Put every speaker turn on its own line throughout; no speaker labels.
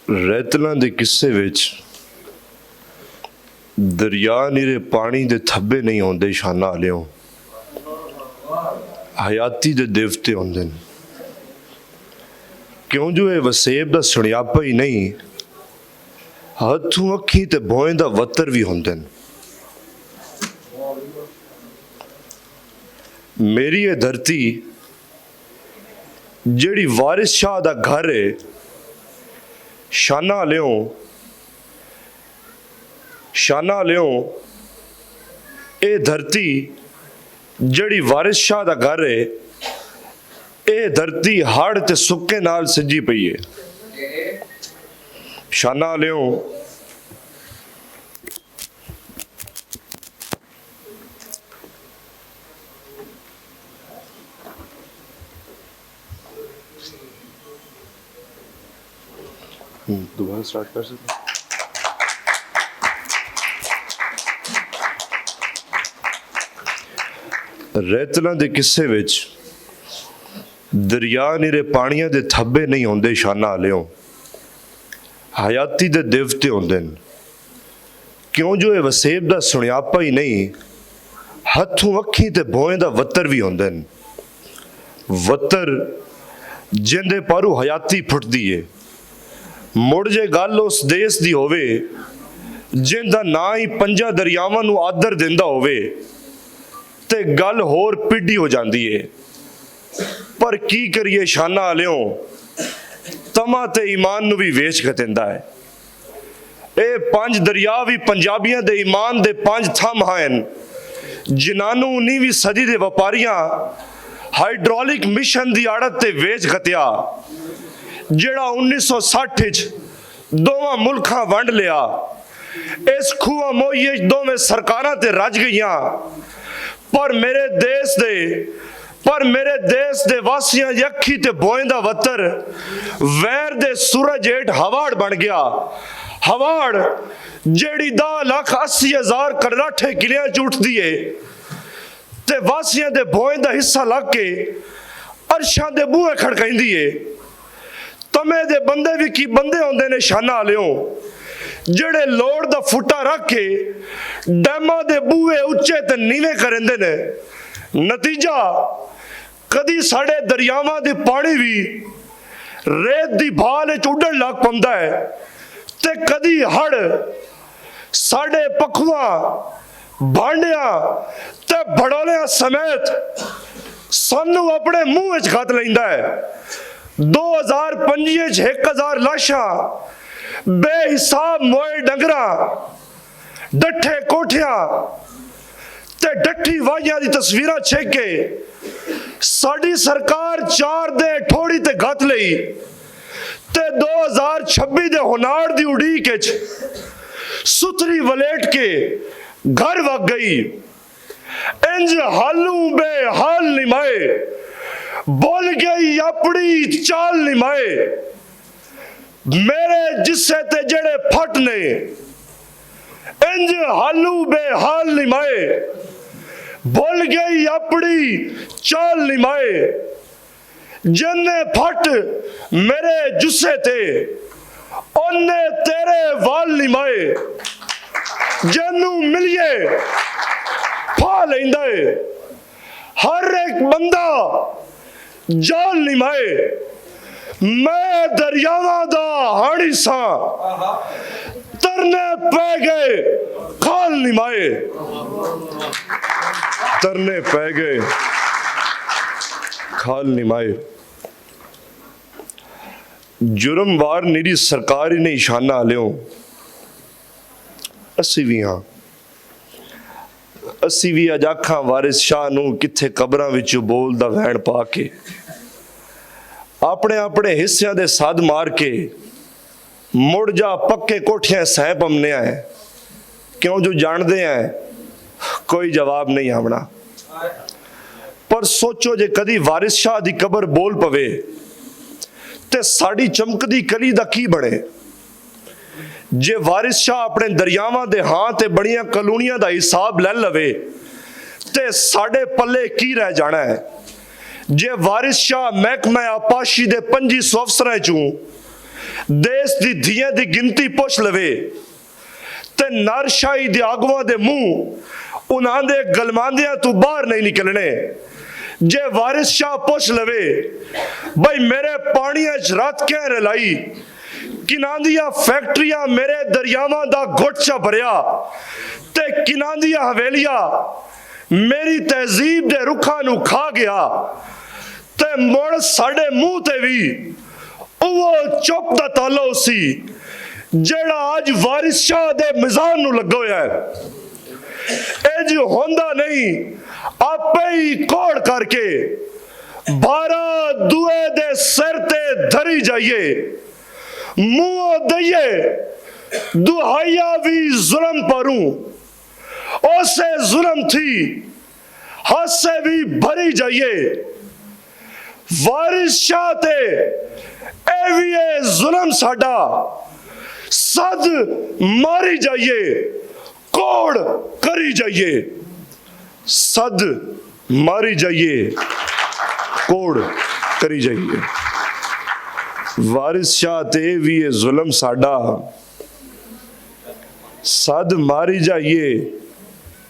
रैतलों के किस्से विच दरिया नीरे पानी दे थब्बे नहीं होंदे शाना आलियों, हयाती दे देवते होंदे न। क्यों जो ये वसेब दा सुनियापा ही नहीं, हथों अखी ते भोएं दा वतर भी होंदे न। मेरी ये धरती जेड़ी वारिस शाह दा घर है, शाना लियों ए धरती जड़ी वारिस शाह दा घर है, ए धरती हाड़ ते सुक्के नाल सजी पई है। शाना लियों दोबारा स्टार्ट कर सकते हैं। रैतलों के किस्से विच दरिया नीरे पानियां दे थब्बे नहीं होंदे शाना आलियों, हयाती दे देवते होंदे न। क्यों जो ये वसेब दा सुनियापा ही नहीं, हथों अखी ते भोएं दा वतर भी होंदे न। वतर जिंदे पारू हयाती फुटदी है। मुड़ जे गल उस देश दी होवे जिंदा ना ही पंजा दरियावां नू आदर दिंदा होवे ते गल होर पीढ़ी हो जाती है। पर की करिए शाना आलियों, तमा ते ईमान नू भी वेच के दिंदा है। ए पंज दरिया भी पंजाबियां दे ईमान दे पंज थम हैं, जिन्हां 19वीं सदी दे व्यापारियां हाइड्रोलिक मिशन दी आड़त ते वेच खतिया, जेड़ा 1960 दोवां मुल्खां वंड लिया। इस खूह मोइये दोवें सरकारां ते रज गईयां, पर मेरे देश दे वासियां दी अखी ते भोएं दा वतर वैर दे सूरज हेठ हवाड़ बन गया। हवाड़ जेड़ी 10,80,000 करलाठे किलियां च उठदी है ते वासियां दे भोएं दा हिस्सा लग के अरशां दे बूहे खड़काइंदी है। तमे दे बंदे भी की बंदे होंदे ने शाना आलियों, जेड़े लोड़ दा फुटा रख के डैमां दे बूहे उच्चे ते नीवे करेंदे ने। नतीजा कदी साढ़े दरियावां दे पानी भी रेत दी भाल च उड्डण लग पौंदा है ते कदी हड़ साढ़े पखुआं भांडियां ते भड़ोलियां समेत सानू अपने मुंह च खत लैंदा है। 2025 1000 लाशा, बेहिसाब मोए डंगरा, डठे कोठिया ते डठी वाइया दी तस्वीरां छेके साड़ी सरकार 4 दे ठोड़ी ते गत लई ते 2026 दे हुनार दी उड़ीक च सुथरी वलेट के घर वग गई। इंज हालू बेहाल निमाए, बोल गई अपनी चाल निमाए। मेरे जिस्से ते जेड़े फट ने, इंज हालू बेहाल निमाए, बोल गई अपनी चाल निमाए। जन्ने फट मेरे जुस्से ते, ओने तेरे वाल निमाए। जन्नू मिलिए फा लेंदा है, हर एक बंदा जाल निमाए। मैं दरियावां दा हाड़ी सा, तरने पै गए खाल निमाए। तरने पै गए खाल निमाए। जुर्मवार निरी सरकार ही नहीं शाना आलियों, असी भी अज आखां वारिस शाह नू किथे कबरां विच बोलदा वैण पा के अपने अपने हिस्सियां दे सद मार के मुड़ जा पक्के कोठियां सह पमने है। क्यों जो जानते हैं कोई जवाब नहीं आवना। पर सोचो जे कदी वारिस शाह दी कबर बोल पवे ते साड़ी चमकदी कली दा की बने। जे वारिस शाह अपने दरियावां दे हां ते बड़ियां कलोनियां दा हिसाब ले लवे ते साडे पल्ले की रह जाना है। जे वारिस शाह महकमा आपाशी दे 2500 अफसरां चों देश दी धियां दी गिनती पुछ लवे ते नरशाही दे आगुआं दे मुंह उन्हां दे गलमांदियां तू बाहर नहीं निकलने। जे वारिस शाह पुछ लवे भाई मेरे पानियां च रात क्या रलाई, किनां दियां फैक्ट्रियां मेरे दरियावां दा घुट चा भरिया ते किनां दियां हवेलियां मेरी तहजीब दे रुखां नू खा गया, ते मुड़ साडे मुंह ते भी वो चुप दा ताला सी जेड़ा आज वारिस शाह दे मिजान नू लगा होया है। ए जो होंदा नहीं आपे ही कोड़ करके बारा दुए दे सिर ते धरी जाइए, मुंह दइए दुहाइया भी जुल्म परूं, ओसे जुल्म थी हाथ से भी भरी जाइए। वारिस शाह ते एवीए जुल्म साडा सद मारी जाइए, कोड़ करी जाइए, सद मारी जाइए, कोड़ करी जाइए। वारिस शाह ते एवीए जुल्म साडा सद मारी जाइए,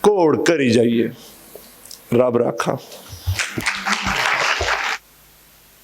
कोड़ करी जाइए। रब राखा।